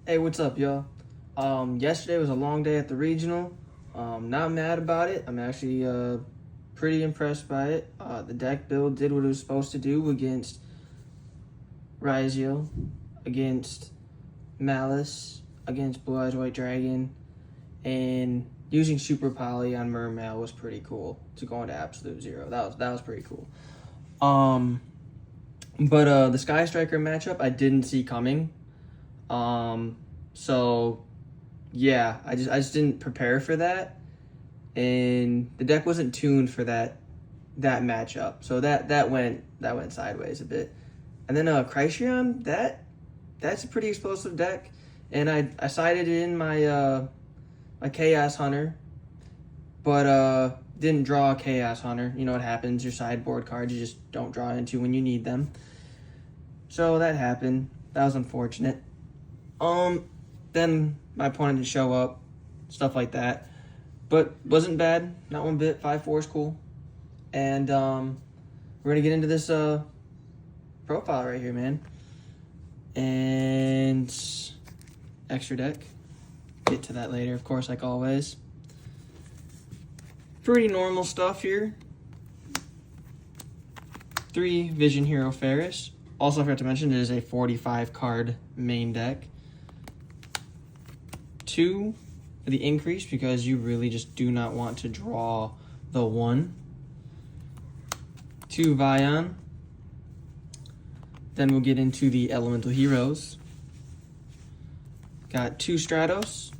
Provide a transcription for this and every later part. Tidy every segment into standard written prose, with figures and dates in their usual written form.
Hey, what's up, y'all? Yesterday was a long day at the regional. Not mad about it. I'm actually pretty impressed by it. The deck build did what it was supposed to do against Raizio, against Malice, against Blue Eyes White Dragon, and using Super Poly on Mermail was pretty cool to go into Absolute Zero. That was pretty cool. But the Sky Striker matchup I didn't see coming. So yeah, I just didn't prepare for that, and the deck wasn't tuned for that matchup. So that went sideways a bit. And then Krycion, that's a pretty explosive deck, and I sided in my my Chaos Hunter, but didn't draw a Chaos Hunter. You know what happens, your sideboard cards you just don't draw into when you need them. So that happened. That was unfortunate. Then my opponent didn't show up, stuff like that. But wasn't bad, not one bit. 5-4 is cool. And we're gonna get into this profile right here, man. And extra deck. Get to that later, of course, like always. Pretty normal stuff here. 3 Vision Hero Ferris. Also, I forgot to mention, it is a 45 card main deck. 2 for the increase, because you really just do not want to draw the 1. 2 Vion. Then we'll get into the Elemental Heroes. Got 2 Stratos.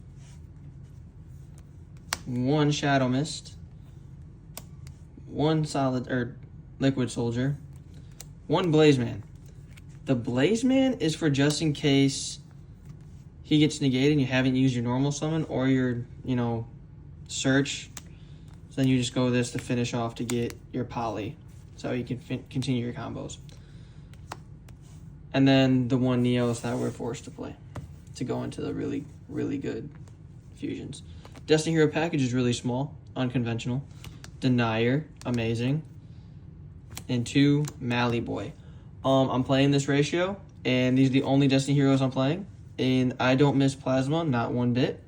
1 Shadow Mist. 1 Liquid Soldier. 1 Blazeman. The Blazeman is for just in case he gets negated and you haven't used your normal summon or your, search. So then you just go with this to finish off to get your poly. So you can continue your combos. And then the 1 Neos that we're forced to play to go into the really, really good fusions. Destiny Hero package is really small, unconventional. Denier, amazing. And 2 Mally Boy. I'm playing this ratio, and these are the only Destiny Heroes I'm playing. And I don't miss Plasma, not one bit.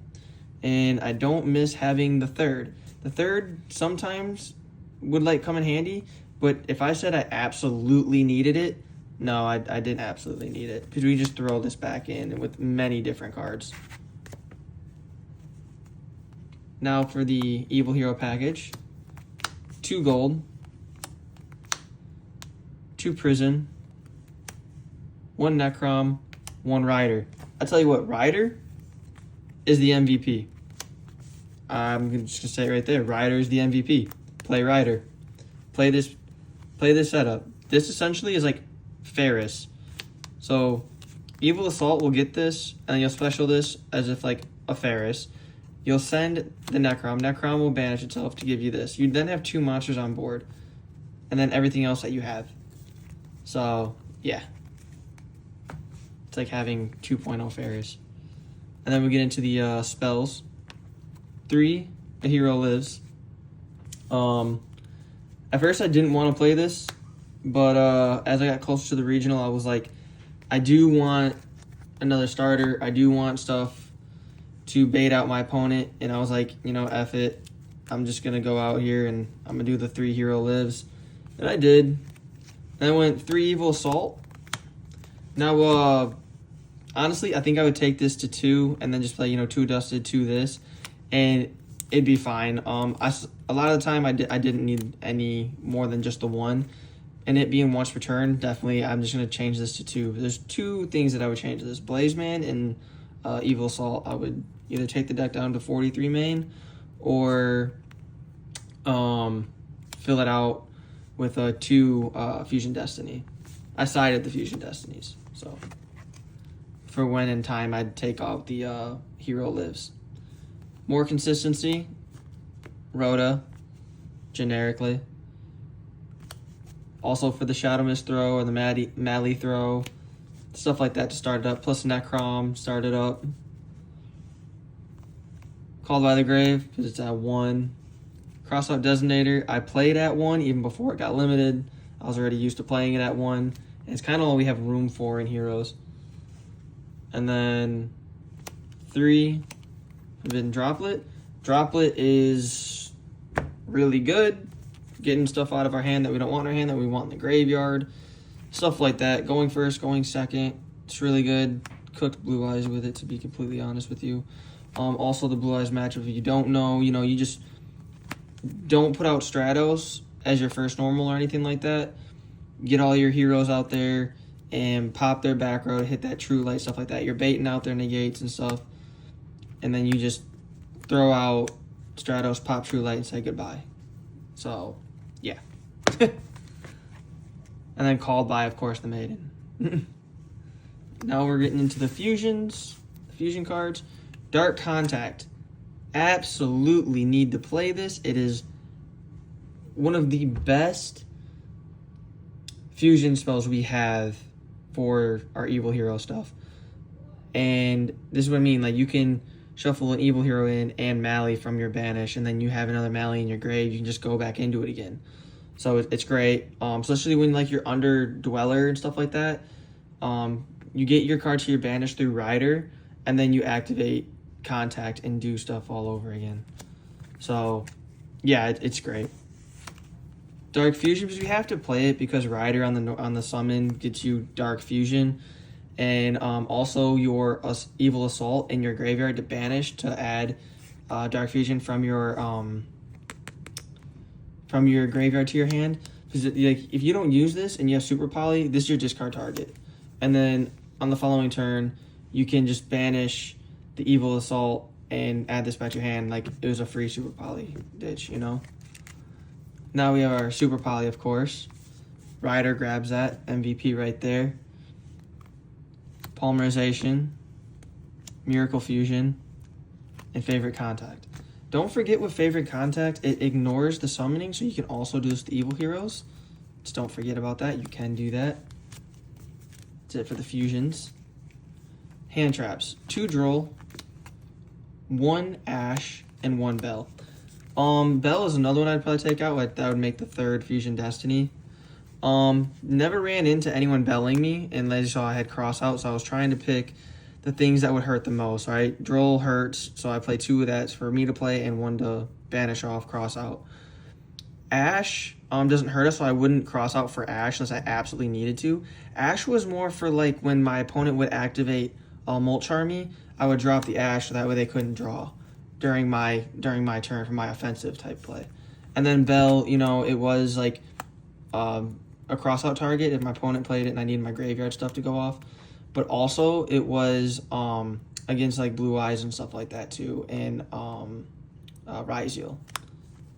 And I don't miss having the third. The third sometimes would come in handy, but if I said I absolutely needed it, no, I didn't absolutely need it, because we just throw this back in with many different cards. Now for the Evil Hero package. 2 gold. 2 Prison. 1 Necrom. 1 Rider. I tell you what, Rider is the MVP. I'm just gonna say it right there. Rider is the MVP. Play Rider. Play this setup. This essentially is like Ferris. So Evil Assault will get this, and you'll special this as if like a Ferris. You'll send the Necrom. Necrom will banish itself to give you this. You then have 2 monsters on board, and then everything else that you have. So yeah. It's like having 2.0 Ferris. And then we get into the spells. 3, a hero lives. At first I didn't want to play this, but as I got closer to the regional, I was like, I do want another starter. I do want stuff to bait out my opponent. And I was like, F it. I'm just going to go out here and I'm going to do the 3 hero lives. And I did. And I went 3 Evil Assault. Now, honestly, I think I would take this to 2 and then just play, 2 Dusted, 2 this, and it'd be fine. A lot of the time I didn't need any more than just the 1, and it being once per turn, definitely I'm just going to change this to 2. There's 2 things that I would change to this. Blazeman and Evil Assault, I would either take the deck down to 43 main or fill it out with 2 Fusion Destiny. I sided the Fusion Destinies, so for when in time I'd take out the hero lives. More consistency, Rhoda, generically. Also for the Shadow Mist throw or the Mally throw, stuff like that to start it up. Plus Necrom, start it up. Called by the Grave, because it's at 1. Crossout Designator, I played at 1 even before it got limited. I was already used to playing it at 1. And it's kind of all we have room for in Heroes. And then 3 Forbidden Droplet. Droplet is really good. Getting stuff out of our hand that we don't want in our hand, that we want in the graveyard. Stuff like that. Going first, going second. It's really good. Cooked Blue Eyes with it, to be completely honest with you. Also, the Blue Eyes matchup, if you don't know, you just don't put out Stratos as your first normal or anything like that. Get all your heroes out there and pop their back row, hit that True Light, stuff like that. You're baiting out their negates and stuff. And then you just throw out Stratos, pop True Light, and say goodbye. So, yeah. And then called by, of course, the Maiden. Now we're getting into the fusions, the fusion cards. Dark Contact. Absolutely need to play this. It is one of the best fusion spells we have for our evil hero stuff. And this is what I mean. Like, you can shuffle an evil hero in and Mally from your banish, and then you have another Mally in your grave. You can just go back into it again. So it's great. Especially when like you're under Dweller and stuff like that. You get your card to your banish through Rider, and then you activate Contact and do stuff all over again. So, yeah, it's great. Dark Fusion, because you have to play it because Rider on the summon gets you Dark Fusion, and also your Evil Assault in your graveyard to banish to add Dark Fusion from your graveyard to your hand. Because like, if you don't use this and you have Super Poly, this is your discard target. And then on the following turn, you can just banish the Evil Assault and add this back to your hand like it was a free Super Poly ditch, Now we have our Super Poly, of course. Rider grabs that. MVP right there. Polymerization. Miracle Fusion. And Favorite Contact. Don't forget with Favorite Contact, it ignores the summoning, so you can also do this to evil heroes. Just don't forget about that. You can do that. That's it for the fusions. Hand traps. 2 Droll, 1 Ash, and 1 Bell. Bell is another one I'd probably take out. That would make the 3rd Fusion Destiny. Never ran into anyone belling me, and as you saw, I had cross out, so I was trying to pick the things that would hurt the most, right? Droll hurts, so I play 2 of that for me to play and 1 to banish off, cross out. Ash doesn't hurt us, so I wouldn't cross out for Ash unless I absolutely needed to. Ash was more for like when my opponent would activate Molt Charm me, I would drop the Ash so that way they couldn't draw during my turn for my offensive type play. And then Bell, it was like a cross out target if my opponent played it and I needed my graveyard stuff to go off. But also it was against like Blue Eyes and stuff like that too, and Ryzeal.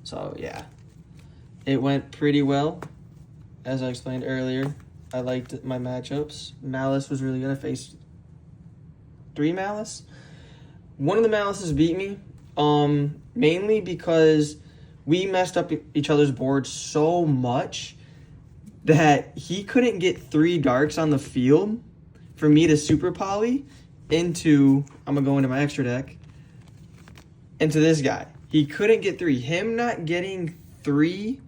So yeah. It went pretty well, as I explained earlier. I liked my matchups. Malice was really good. I faced 3 Malice. One of the Malices beat me, mainly because we messed up each other's boards so much that he couldn't get 3 darks on the field for me to Super Poly into, I'm going to go into my extra deck, into this guy. He couldn't get 3. Him not getting 3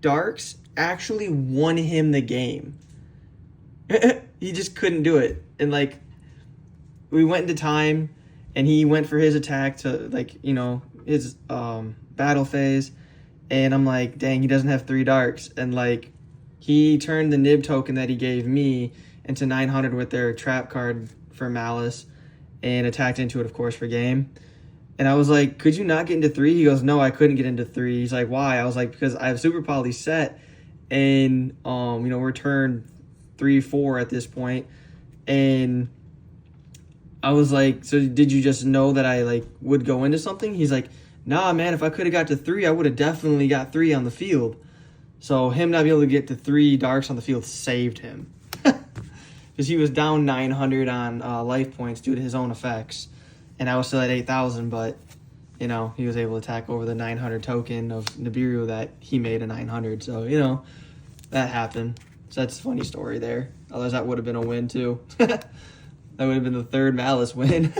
darks actually won him the game. He just couldn't do it. And like, we went into time and he went for his attack to like, his battle phase, and I'm like, dang, he doesn't have 3 darks. And like, he turned the Nib token that he gave me into 900 with their trap card for Malice and attacked into it, of course, for game. And I was like, could you not get into 3? He goes, no, I couldn't get into 3. He's like, why? I was like, because I have Super Poly set, and, we're turn 3-4 at this point. And I was like, so did you just know that I, like, would go into something? He's like, nah, man, if I could have got to 3, I would have definitely got 3 on the field. So him not being able to get to 3 darks on the field saved him. Because he was down 900 on life points due to his own effects. And I was still at 8,000, but, he was able to attack over the 900 token of Nibiru that he made a 900. So, that happened. So that's a funny story there. Otherwise, that would have been a win, too. That would have been the 3rd Malice win.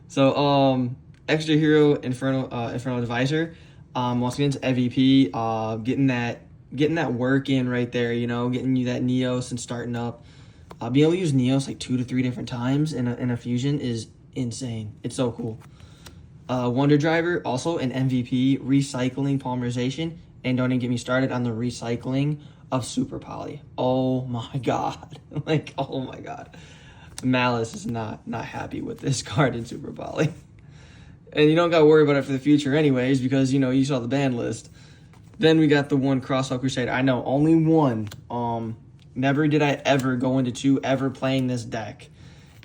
So, Extra Hero Infernal Advisor. Once again, it's MVP. Getting that work in right there, getting you that Neos and starting up. Being able to use Neos like 2 to 3 different times in a fusion is insane. It's so cool. Wonder Driver, also an MVP, recycling polymerization, and don't even get me started on the recycling of Super Poly. Oh my god. Like, oh my god. Malice is not happy with this card in Super Poly. And you don't gotta worry about it for the future anyways, because, you know, you saw the ban list. Then we got the one Crosshair Crusader. I know, only one. Never did I ever go into 2 ever playing this deck.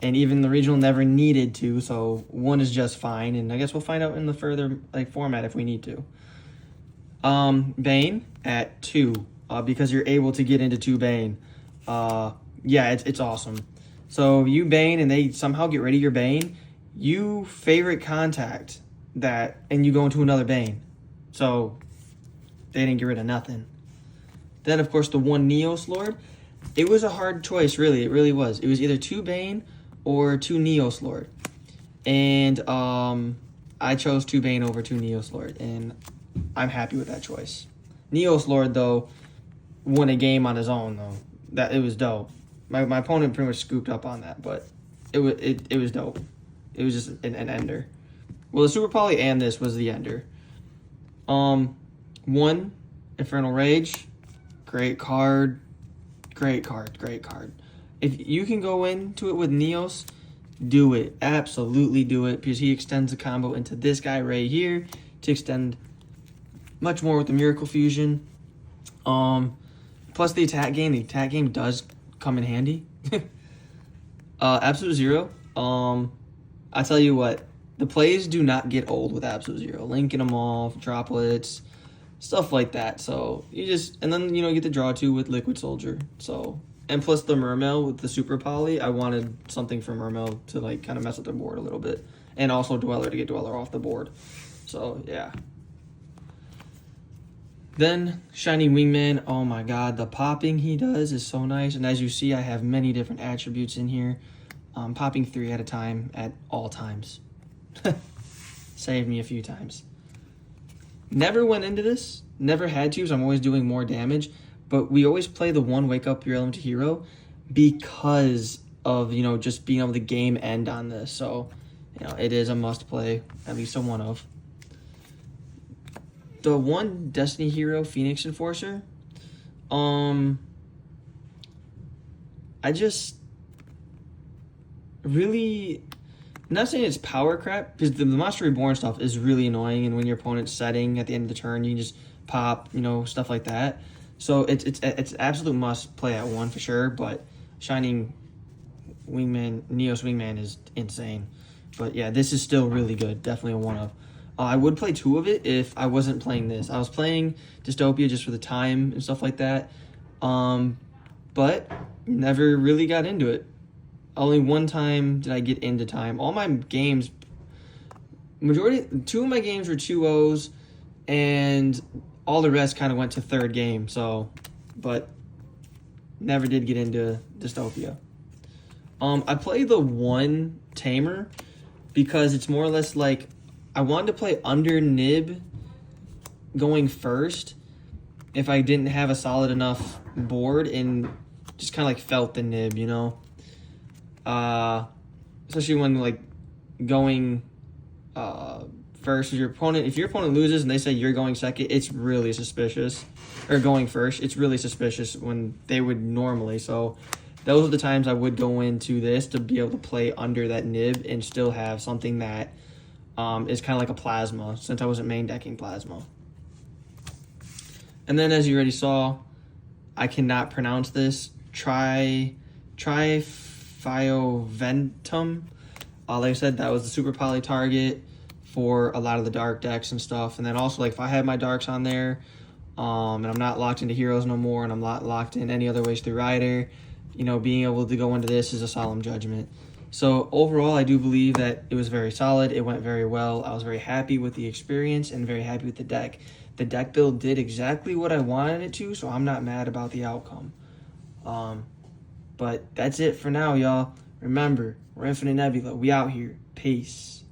And even the regional never needed to, so 1 is just fine. And I guess we'll find out in the further format if we need to. Bane at 2, because you're able to get into 2 Bane. Yeah, it's awesome. So you Bane and they somehow get rid of your Bane, you favorite contact that, and you go into another Bane. So they didn't get rid of nothing. Then, of course, the 1 Neos Lord. It was a hard choice, really. It really was. It was either 2 Bane or 2 Neos Lord. And I chose 2 Bane over 2 Neos Lord, and I'm happy with that choice. Neos Lord, though, won a game on his own, though. It was dope. My opponent pretty much scooped up on that, but it was dope. It was just an ender. Well, the Super Poly and this was the ender. 1 Infernal Rage, great card. If you can go into it with Neos, do it. Absolutely do it, because he extends the combo into this guy right here to extend much more with the Miracle Fusion. Plus the attack game. The attack game does come in handy. Absolute Zero. I tell you what, the plays do not get old with Absolute Zero. Linking them off, droplets, stuff like that. So you just, and then, you know, you get the draw 2 with Liquid Soldier. So, and plus the Mermail with the Super Poly, I wanted something for Mermail to like kind of mess with the board a little bit. And also Dweller to get Dweller off the board. So yeah. Then Shining Wingman, oh my god, the popping he does is so nice. And as you see, I have many different attributes in here. Popping 3 at a time at all times. Saved me a few times. Never went into this, never had to, so I'm always doing more damage. But we always play the 1 Wake Up Your Elemental Hero because of, you know, just being able to game end on this. So, you know, it is a must play, at least a one of. The 1 Destiny Hero Phoenix Enforcer, I just really, I'm not saying it's power crap, because the Monster Reborn stuff is really annoying, and when your opponent's setting at the end of the turn, you can just pop, you know, stuff like that. So it's absolute must play at 1 for sure, but Shining Wingman, Neos Wingman is insane. But yeah, this is still really good, definitely a one of. I would play 2 of it if I wasn't playing this. I was playing Dystopia just for the time and stuff like that, but never really got into it. Only 1 time did I get into time. All my games, 2 of my games were 2-0s, and all the rest kind of went to 3rd game. So, but never did get into Dystopia. I play the 1 Tamer because it's more or less like I wanted to play under Nib going first if I didn't have a solid enough board, and just kind of like felt the Nib, you know. Especially when like going first with your opponent. If your opponent loses and they say you're going second, it's really suspicious. Or going first, it's really suspicious when they would normally. So those are the times I would go into this to be able to play under that Nib and still have something that is kind of like a Plasma, since I wasn't main decking Plasma. And then, as you already saw, I cannot pronounce this. Trifioventum. Like I said, that was the Super Poly target for a lot of the dark decks and stuff. And then also, like, if I had my darks on there, and I'm not locked into heroes no more, and I'm not locked in any other ways through Rider, you know, being able to go into this is a solemn judgment. So overall, I do believe that it was very solid. It went very well. I was very happy with the experience and very happy with the deck. The deck build did exactly what I wanted it to, so I'm not mad about the outcome. But that's it for now, y'all. Remember, we're Infinite Nebula. We out here. Peace.